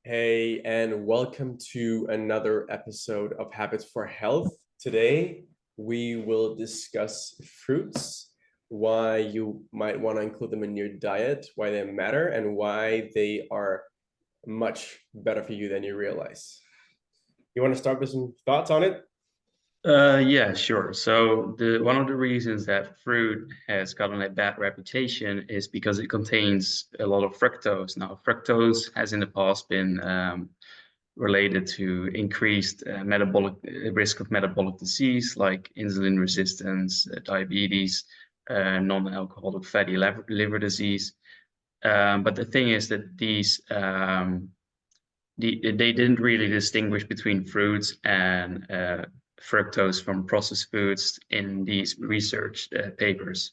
Hey, and welcome to another episode of Habits for Health. Today, we will discuss fruits, why you might want to include them in your diet, why they matter, and why they are much better for you than you realize. You want to start with some thoughts on it? Yeah, sure. So the one of the reasons that fruit has gotten a bad reputation is because it contains a lot of fructose. Now, fructose has in the past been related to increased metabolic risk of metabolic disease like insulin resistance, diabetes, non-alcoholic fatty liver disease. But the thing is that they didn't really distinguish between fruits and fructose from processed foods in these research papers.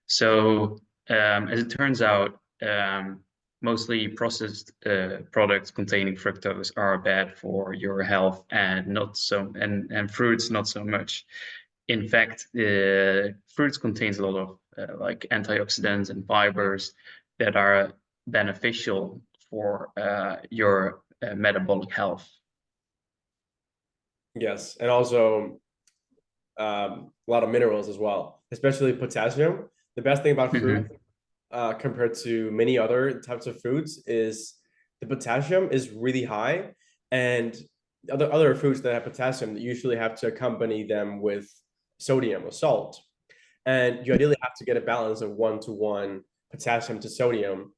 So as it turns out, mostly processed products containing fructose are bad for your health, and not so and fruits not so much. In fact, fruits contains a lot of like antioxidants and fibers that are beneficial for your metabolic health. Yes, and also a lot of minerals as well, especially potassium. The best thing about fruit Mhm. compared to many other types of foods is the potassium is really high, and other foods that have potassium usually have to accompany them with sodium or salt, and you ideally have to get a balance of 1 to 1 potassium to sodium.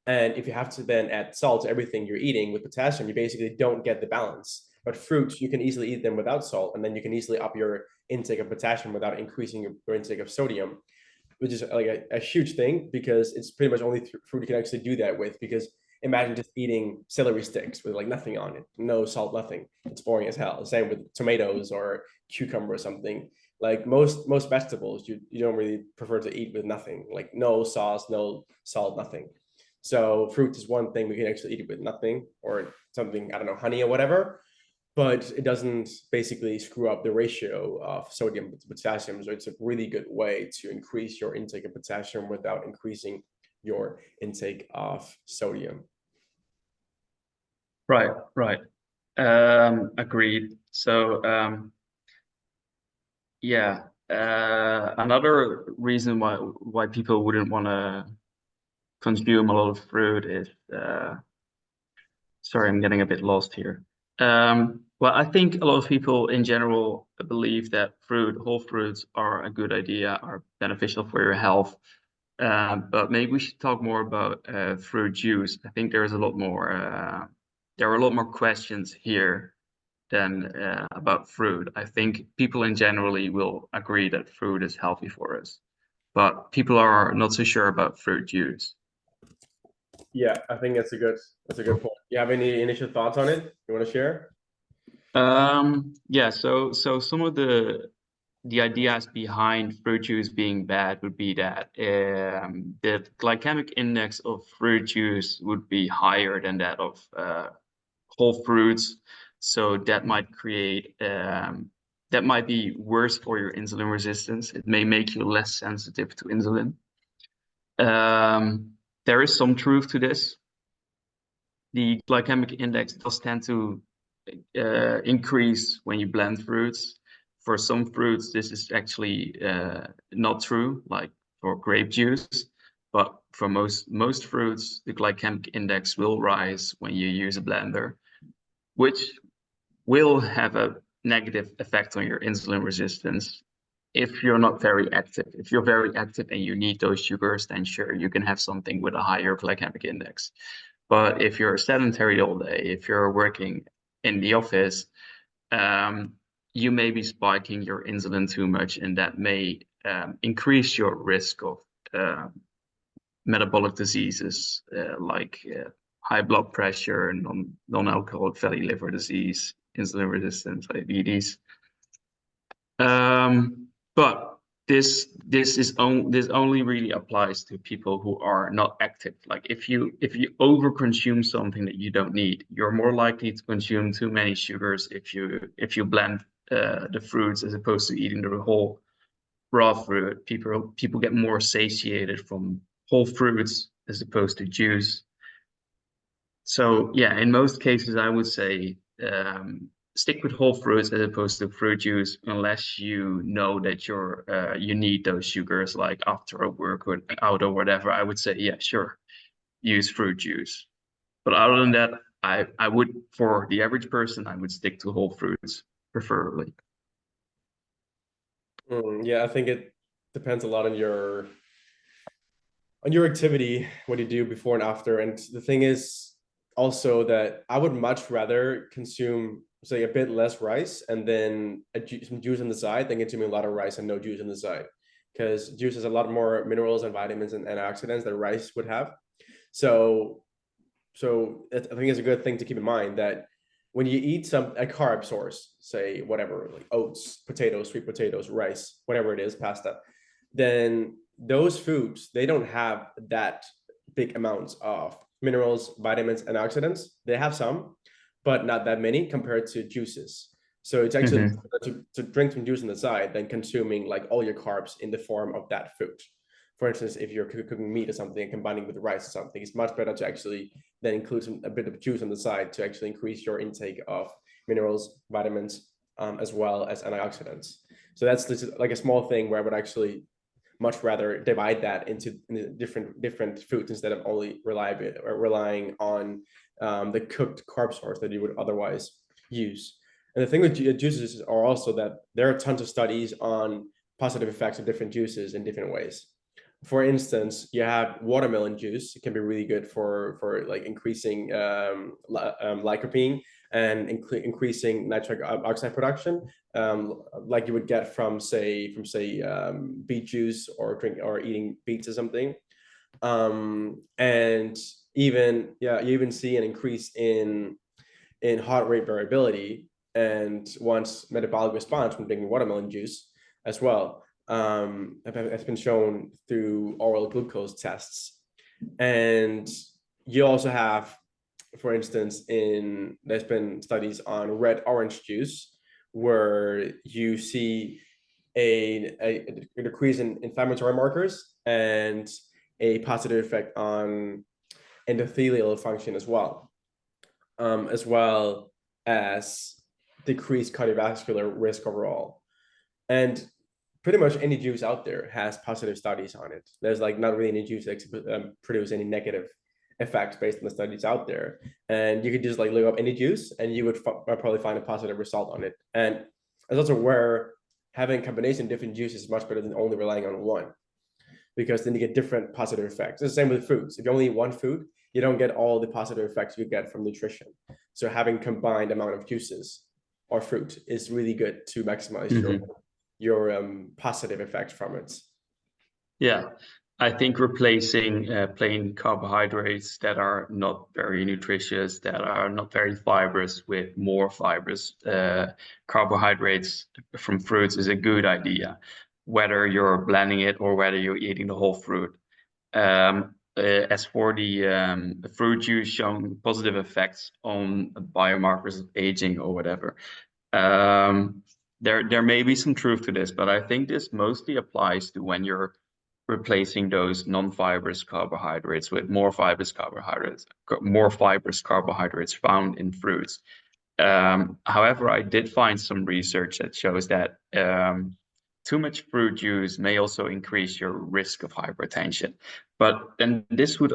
And if you have to then add salt to everything you're eating with potassium, you basically don't get the balance. But fruits, you can easily eat them without salt, and then you can easily up your intake of potassium without increasing your intake of sodium, which is like a huge thing because it's pretty much only fruit you can actually do that with. Because imagine just eating celery sticks with like nothing on it, no salt, nothing. It's boring as hell. Same with tomatoes or cucumber or something. Like most vegetables, you don't really prefer to eat with nothing, like no sauce, no salt, nothing. So fruit is one thing we can actually eat with nothing or something, I don't know, honey or whatever, but it doesn't basically screw up the ratio of sodium to potassium. So it's a really good way to increase your intake of potassium without increasing your intake of sodium. Right, right. Agreed. So, yeah, another reason why people wouldn't want to consume a lot of fruit is, sorry, I'm getting a bit lost here. Well, I think a lot of people in general believe that whole fruits are a good idea, are beneficial for your health. But maybe we should talk more about fruit juice. I think there are a lot more questions here than about fruit. I think people in generally will agree that fruit is healthy for us, but people are not so sure about fruit juice. Yeah, I think that's a good point. You have any initial thoughts on it you want to share? Yeah, so some of the ideas behind fruit juice being bad would be that the glycemic index of fruit juice would be higher than that of whole fruits. So that might be worse for your insulin resistance. It may make you less sensitive to insulin. There is some truth to this. The glycemic index does tend to increase when you blend fruits. For some fruits, this is actually not true, like for grape juice. But for most fruits, the glycemic index will rise when you use a blender, which will have a negative effect on your insulin resistance if you're not very active. If you're very active and you need those sugars, then sure, you can have something with a higher glycemic index. But if you're sedentary all day, if you're working in the office, um, you may be spiking your insulin too much, and that may increase your risk of uh, metabolic diseases like high blood pressure, non-alcoholic fatty liver disease, insulin resistance, diabetes. But this only really applies to people who are not active. Like if you overconsume something that you don't need, you're more likely to consume too many sugars if you blend the fruits as opposed to eating the whole raw fruit. People get more satiated from whole fruits as opposed to juice. So yeah, in most cases, I would say stick with whole fruits as opposed to fruit juice, unless you know that you need those sugars like after a workout out or whatever. I would say yeah, sure, use fruit juice. But other than that, I would for the average person, I would stick to whole fruits preferably. Yeah, I think it depends a lot on your activity, what you do before and after. And the thing is also that I would much rather consume, say, a bit less rice and then some juice on the side than consuming a lot of rice and no juice on the side. Because juice has a lot more minerals and vitamins and antioxidants that rice would have. So, I think it's a good thing to keep in mind that when you eat a carb source, say whatever, like oats, potatoes, sweet potatoes, rice, whatever it is, pasta, then those foods, they don't have that big amounts of minerals, vitamins, and oxidants. They have some, but not that many compared to juices. So it's actually Mhm. to drink some juice on the side than consuming like all your carbs in the form of that food. For instance, if you're cooking meat or something and combining with rice or something, it's much better to actually then include a bit of juice on the side to actually increase your intake of minerals, vitamins, as well as antioxidants. So that's just like a small thing where I would actually much rather divide that into different foods instead of only relying on the cooked carb source that you would otherwise use. And the thing with juices are also that there are tons of studies on positive effects of different juices in different ways. For instance, you have watermelon juice. It can be really good for like increasing lycopene and increasing nitric oxide production, like you would get from say beet juice or eating beets or something. And even you even see an increase in heart rate variability and one's metabolic response from drinking watermelon juice as well. Has been shown through oral glucose tests. And you also have, for instance, there's been studies on red orange juice where you see a decrease in inflammatory markers and a positive effect on endothelial function as well as decreased cardiovascular risk overall. And pretty much any juice out there has positive studies on it. There's like not really any juice that produce any negative effects based on the studies out there. And you could just like look up any juice and you would probably find a positive result on it. And it's also where having a combination of different juices is much better than only relying on one, because then you get different positive effects. It's the same with foods. If you only eat one food, you don't get all the positive effects you get from nutrition. So having combined amount of juices or fruit is really good to maximize Mhm. your positive effects from it. Yeah, I think replacing plain carbohydrates that are not very nutritious, that are not very fibrous, with more fibrous carbohydrates from fruits is a good idea, whether you're blending it or whether you're eating the whole fruit. As for the fruit juice showing positive effects on biomarkers of aging or whatever, there may be some truth to this, but I think this mostly applies to when you're replacing those non-fibrous carbohydrates with more fibrous carbohydrates found in fruits. However, I did find some research that shows that too much fruit juice may also increase your risk of hypertension. But then this would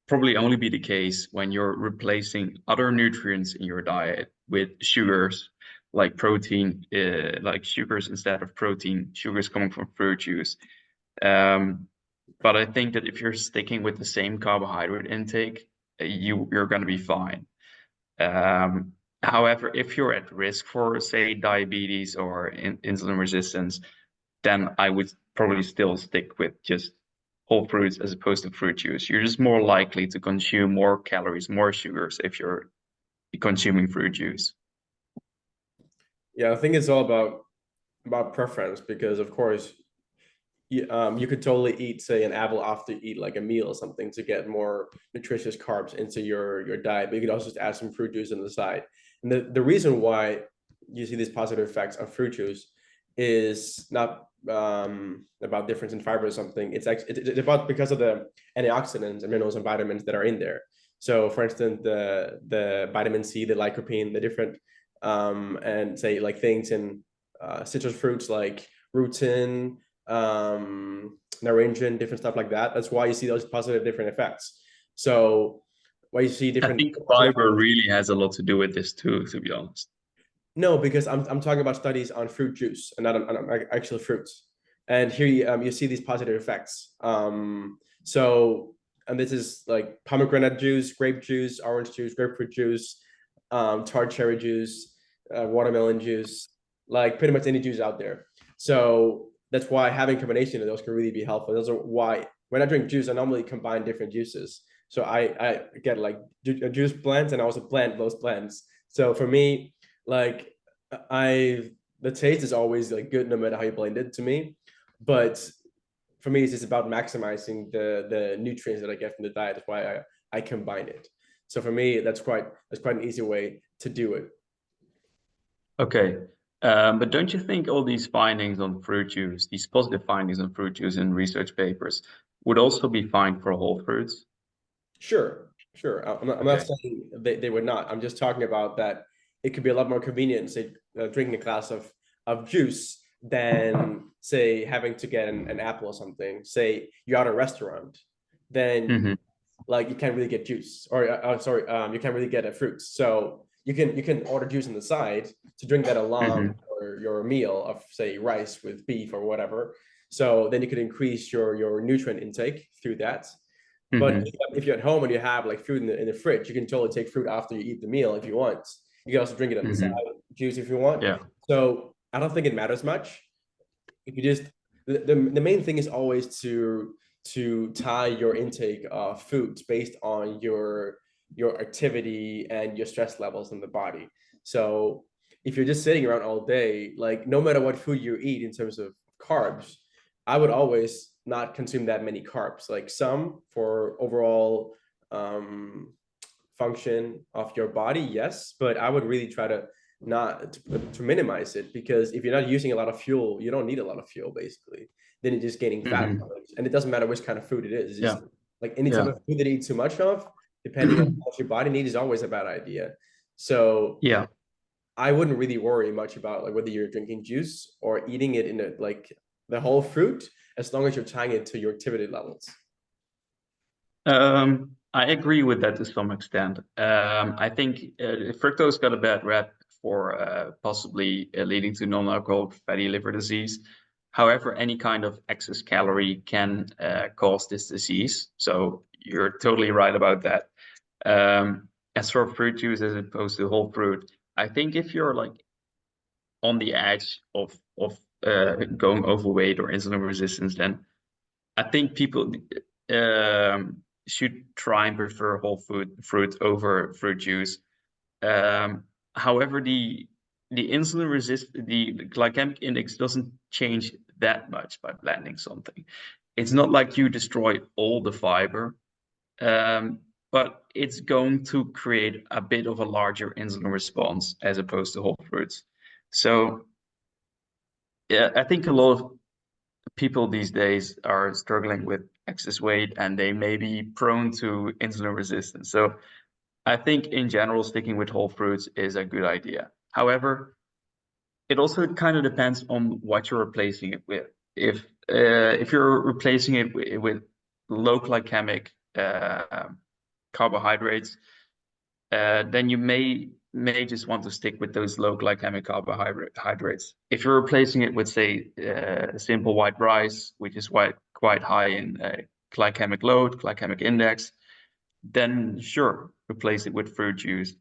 probably only be the case when you're replacing other nutrients in your diet with sugars, like protein, like sugars instead of protein, sugars coming from fruit juice. Um, but I think that if you're sticking with the same carbohydrate intake, you're going to be fine. Um, However, if you're at risk for, say, diabetes or insulin resistance, then I would probably still stick with just whole fruits as opposed to fruit juice. You're just more likely to consume more calories, more sugars if you're consuming fruit juice. Yeah, I think it's all about preference, because of course you could totally eat say an apple after you eat like a meal or something to get more nutritious carbs into your diet, but you could also just add some fruit juice on the side. And the reason why you see these positive effects of fruit juice is not about difference in fiber or something. It's actually it's about because of the antioxidants and minerals and vitamins that are in there. So for instance, the vitamin C, the lycopene, the different and say like things in citrus fruits like rutin, naringin, different stuff like that. That's why you see those positive different effects. So why you see I different think positive. fiber really has a lot to do with this too, to be honest. No, because I'm talking about studies on fruit juice and not on actual fruits. And here you see these positive effects. So, and this is like pomegranate juice, grape juice, orange juice, grapefruit juice, tart cherry juice, watermelon juice, like pretty much any juice out there. So that's why having combination of those can really be helpful. Those are why when I drink juice, I normally combine different juices. So I get like juice blends and I also blend those blends. So for me, like I the taste is always like good no matter how you blend it to me. But for me, it's just about maximizing the nutrients that I get from the diet. That's why I combine it. So for me, that's quite an easy way to do it. Okay. But don't you think all these findings on fruit juice, these positive findings on fruit juice in research papers, would also be fine for whole fruits? Sure, sure. I'm not Okay. saying they would not. I'm just talking about that it could be a lot more convenient, say, drinking a glass of juice than, say, having to get an apple or something. Say you're at a restaurant, then Mm-hmm. like you can't really get juice, or sorry, you can't really get a fruit. So you can order juice on the side to drink that along Mm-hmm. your meal of say rice with beef or whatever. So then you could increase your nutrient intake through that. But Mm-hmm. if you're at home and you have like fruit in the fridge, you can totally take fruit after you eat the meal if you want. You can also drink it on the side, Mm-hmm. juice if you want. Yeah. So I don't think it matters much. If you just the main thing is always to tie your intake of foods based on your activity and your stress levels in the body. So if you're just sitting around all day, like no matter what food you eat in terms of carbs, I would always not consume that many carbs. Like some for overall function of your body, yes, but I would really try to not to minimize it, because if you're not using a lot of fuel, you don't need a lot of fuel basically. Then you're just gaining fat, Mm-hmm. and it doesn't matter which kind of food it is. It's Yeah. just like any type Yeah. of food that you eat too much of, depending on what your body needs, is always a bad idea. So Yeah. I wouldn't really worry much about like whether you're drinking juice or eating it in a, like the whole fruit, as long as you're tying it to your activity levels. I agree with that to some extent. I think fructose got a bad rep for possibly leading to non-alcoholic fatty liver disease. However, any kind of excess calorie can cause this disease. So you're totally right about that. As for fruit juice as opposed to whole fruit, I think if you're like on the edge of going overweight or insulin resistance, then I think people should try and prefer whole fruit over fruit juice. However, the glycemic index doesn't change that much by blending something. It's not like you destroy all the fiber, but it's going to create a bit of a larger insulin response as opposed to whole fruits. So yeah, I think a lot of people these days are struggling with excess weight and they may be prone to insulin resistance. So I think in general, sticking with whole fruits is a good idea. However, it also kind of depends on what you're replacing it with. If you're replacing it with low glycemic carbohydrates, then you may just want to stick with those low glycemic carbohydrates. If you're replacing it with, say, simple white rice, which is quite high in glycemic load, glycemic index, then sure, replace it with fruit juice.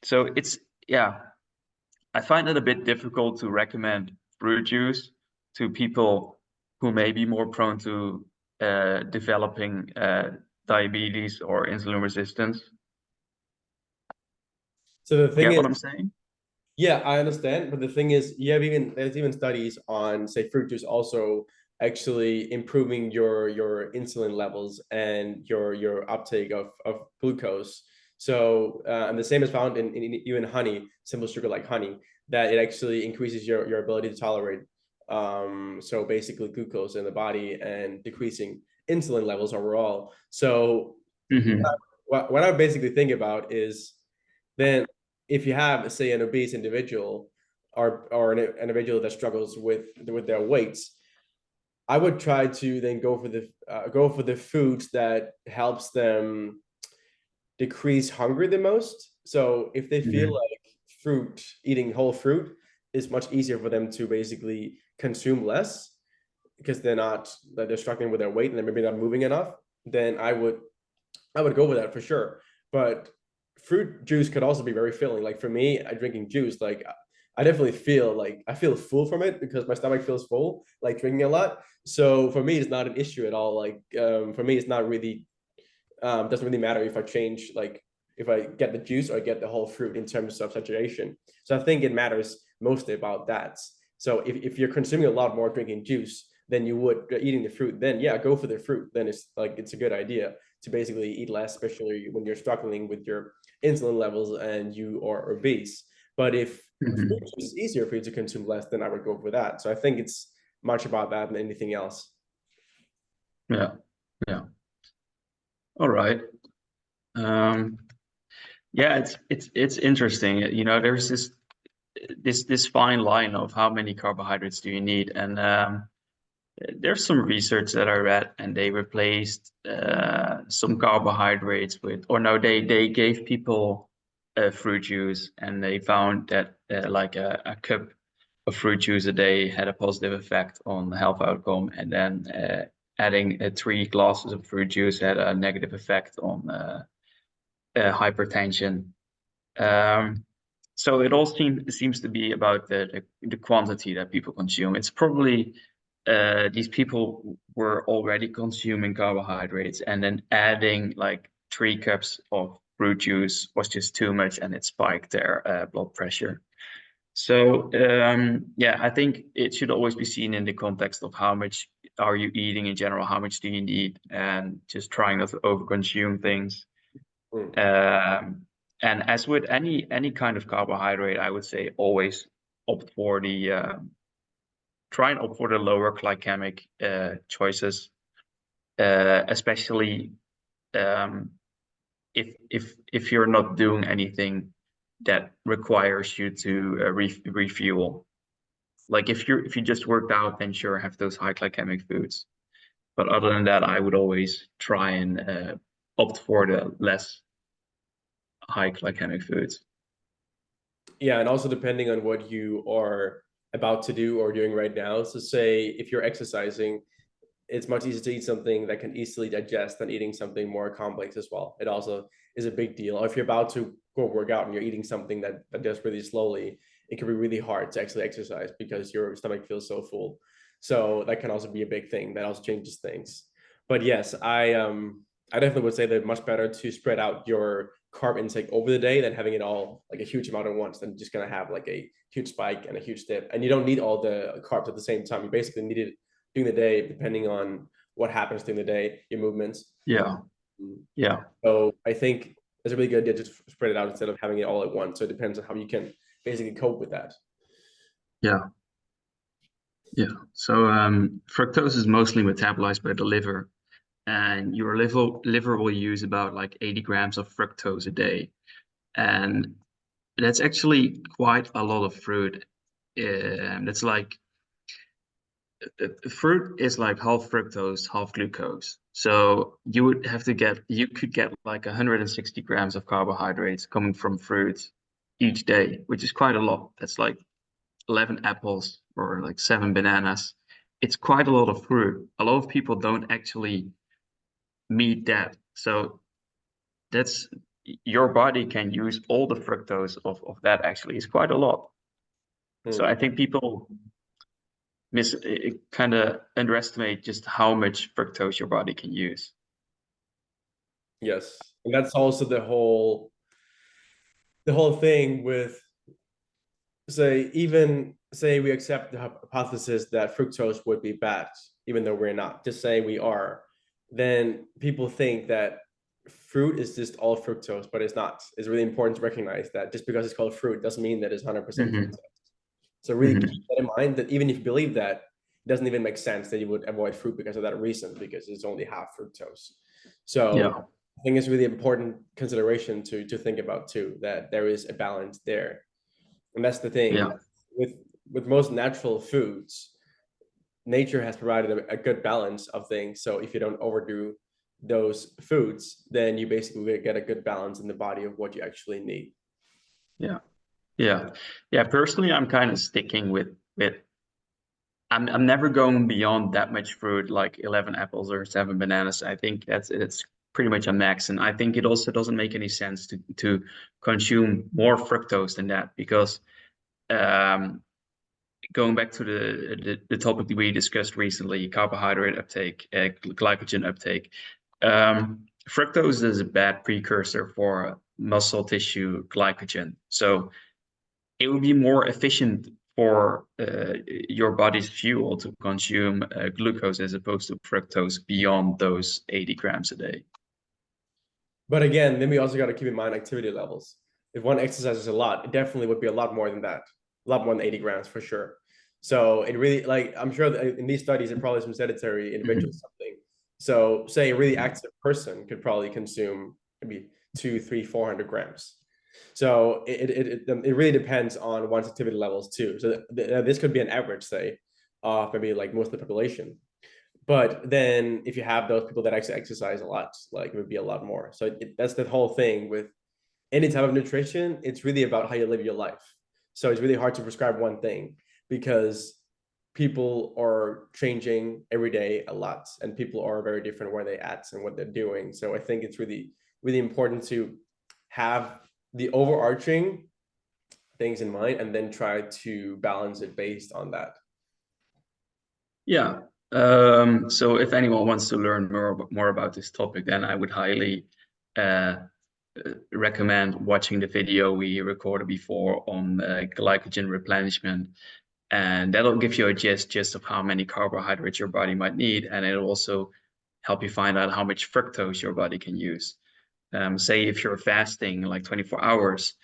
So yeah, I find it a bit difficult to recommend fruit juice to people who may be more prone to developing diabetes or insulin resistance. So the thing Get is, what I'm saying? yeah, I understand, but the thing is, there's even studies on say fruit juice also actually improving your insulin levels and your uptake of glucose. So and the same is found in even honey, simple sugar like honey, that it actually increases your ability to tolerate so basically glucose in the body and decreasing insulin levels overall. So Mm-hmm. what I basically think about is then if you have, say, an obese individual or an individual that struggles with their weights, I would try to then go for the foods that helps them decrease hunger the most. So if they feel Mhm. like eating whole fruit is much easier for them to basically consume less because they're struggling with their weight and they're maybe not moving enough, then I would go with that for sure. But fruit juice could also be very filling. Like for me, I drinking juice, like I definitely feel like I feel full from it because my stomach feels full, like drinking a lot. So for me, it's not an issue at all. Like for me, it's not really doesn't really matter if I change like if I get the juice or I get the whole fruit in terms of saturation. So I think it matters mostly about that. So if you're consuming a lot more drinking juice than you would eating the fruit, then yeah, go for the fruit. Then it's a good idea to basically eat less, especially when you're struggling with your insulin levels and you are obese. But if fruit Mhm. is easier for you to consume less, then I would go for that. So I think it's much about that than anything else. Yeah. Yeah. All right. Um, yeah, it's interesting. You know, there's this fine line of how many carbohydrates do you need, and there's some research that I read, and they replaced some carbohydrates with, or no, they gave people fruit juice, and they found that like a cup of fruit juice a day had a positive effect on the health outcome, and then adding 3 glasses of fruit juice had a negative effect on hypertension. Um, so it all seems to be about the quantity that people consume. It's probably these people were already consuming carbohydrates, and then adding like 3 cups of fruit juice was just too much, and it spiked their blood pressure. So yeah, I think it should always be seen in the context of how much are you eating in general, how much do you need, and just trying not to overconsume things. Mm. Um, and as with any kind of carbohydrate, I would say always opt for the try and opt for the lower glycemic choices, especially um, if you're not doing anything that requires you to refuel. Like if you just worked out, then sure, have those high glycemic foods. But other than that, I would always try and opt for the less high glycemic foods. Yeah, and also depending on what you are about to do or doing right now. So, say if you're exercising, it's much easier to eat something that can easily digest than eating something more complex as well. It also is a big deal. Or if you're about to go work out and you're eating something that does really slowly, it can be really hard to actually exercise because your stomach feels so full. So that can also be a big thing that also changes things. But yes, I definitely would say that much better to spread out your carb intake over the day than having it all like a huge amount at once. Then just gonna have like a huge spike and a huge dip, and you don't need all the carbs at the same time. You basically need it during the day, depending on what happens during the day, your movements. Yeah, yeah, So I think it's a really good idea to spread it out instead of having it all at once. So it depends on how you can basically cope with that. yeah, yeah. So fructose is mostly metabolized by the liver, and your liver will use about like 80 grams of fructose a day, and that's actually quite a lot of fruit. That's like fruit is like half fructose, half glucose. So you could get like 160 grams of carbohydrates coming from fruit each day, which is quite a lot. That's like 11 apples or like 7 bananas. It's quite a lot of fruit. A lot of people don't actually meet that. So that's your body can use all the fructose of that actually. It's quite a lot. So Hmm. I think people kind of underestimate just how much fructose your body can use. Yes, and that's also the whole thing with say we accept the hypothesis that fructose would be bad, even though we're not. Just say we are, then people think that fruit is just all fructose, but it's not. It's really important to recognize that just because it's called fruit doesn't mean that it's 100% Hmm. fructose. So really keep Hmm. that in mind that even if you believe that, it doesn't even make sense that you would avoid fruit because of that reason, because it's only half fructose. So Yeah. I think it's really important consideration to think about too, that there is a balance there. And that's the thing Yeah. with most natural foods, nature has provided a good balance of things. So if you don't overdo those foods, then you basically get a good balance in the body of what you actually need. Yeah. Yeah. Yeah. Personally, I'm kind of sticking with I'm never going beyond that much fruit, like 11 apples or 7 bananas. I think it's pretty much a max. And I think it also doesn't make any sense to consume more fructose than that because um, going back to the topic that we discussed recently, carbohydrate uptake, glycogen uptake. Fructose is a bad precursor for muscle tissue glycogen. So it would be more efficient for your body's fuel to consume glucose as opposed to fructose beyond those 80 grams a day. But again, then we also got to keep in mind activity levels. If one exercises a lot, it definitely would be a lot more than that, a lot more than 80 grams for sure. So it really, like, I'm sure that in these studies, it probably some sedentary individuals Mhm. something. So say a really active person could probably consume maybe 2, 3, 400 grams. So it really depends on one's activity levels too. So this could be an average, say, of maybe like most of the population. But then if you have those people that actually exercise a lot, like it would be a lot more. So that's the whole thing with any type of nutrition. It's really about how you live your life. So it's really hard to prescribe one thing because people are changing every day a lot, and people are very different where they at and what they're doing. So I think it's really, really important to have the overarching things in mind and then try to balance it based on that. Yeah. So if anyone wants to learn more about this topic, then I would highly uh, recommend watching the video we recorded before on glycogen replenishment. And that'll give you a gist of how many carbohydrates your body might need. And it'll also help you find out how much fructose your body can use. Say if you're fasting like 24 hours,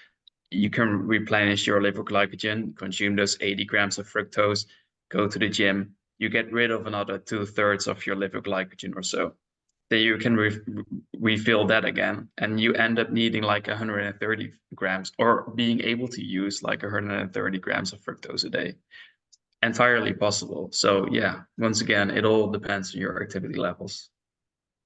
you can replenish your liver glycogen, consume those 80 grams of fructose, go to the gym, you get rid of another 2/3 of your liver glycogen or so. Then you can refill that again, and you end up needing like 130 grams or being able to use like 130 grams of fructose a day. Entirely possible. So yeah, once again, it all depends on your activity levels.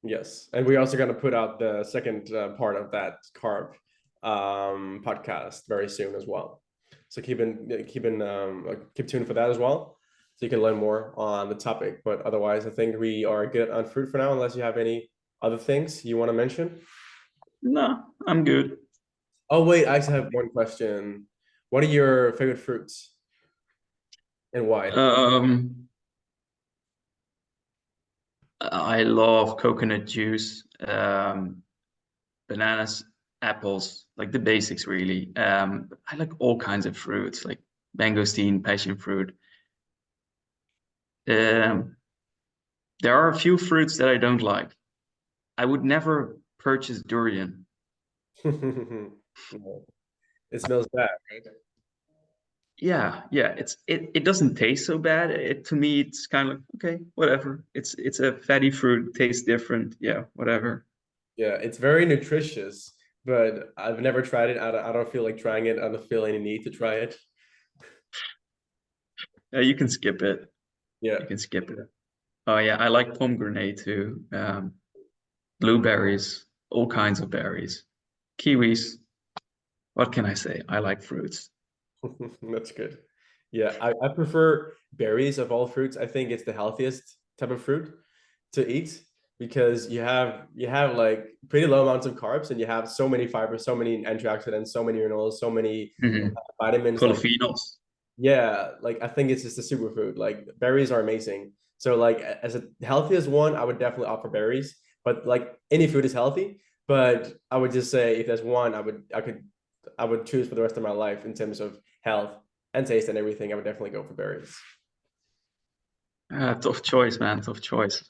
Yes, and we're also going to put out the second part of that carb podcast very soon as well. So keep tuned for that as well, so you can learn more on the topic. But otherwise, I think we are good on fruit for now, unless you have any other things you want to mention. No, I'm good. Oh wait, I actually have one question. What are your favorite fruits and why? Um, I love coconut juice, bananas, apples, like the basics really. I like all kinds of fruits, like mangosteen, passion fruit. Um, there are a few fruits that I don't like. I would never purchase durian. No, it smells bad, right? Yeah, yeah, it doesn't taste so bad. It to me it's kind of like, okay, whatever. It's a fatty fruit, tastes different. Yeah, whatever. Yeah, it's very nutritious, but I've never tried it. I don't feel like trying it. I don't feel any need to try it. You can skip it. Yeah. You can skip it. Oh yeah, I like pomegranate too. Blueberries, all kinds of berries, kiwis. What can I say? I like fruits. That's good. Yeah, I prefer berries of all fruits. I think it's the healthiest type of fruit to eat because you have like pretty low amounts of carbs and you have so many fibers, so many antioxidants, so many minerals, so many Hmm. vitamins. Like Polyphenols. yeah, like I think it's just a superfood. Like berries are amazing. So like as a healthiest one, I would definitely opt for berries. But like any food is healthy. But I would just say if there's one, I would choose for the rest of my life in terms of health and taste and everything. I would definitely go for berries. Tough choice, man. Tough choice.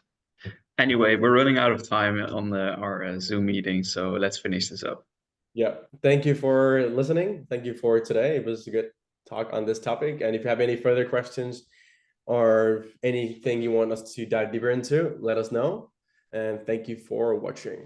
Anyway, we're running out of time on our Zoom meeting, so let's finish this up. Yeah. Thank you for listening. Thank you for today. It was a good talk on this topic. And if you have any further questions or anything you want us to dive deeper into, let us know. And thank you for watching.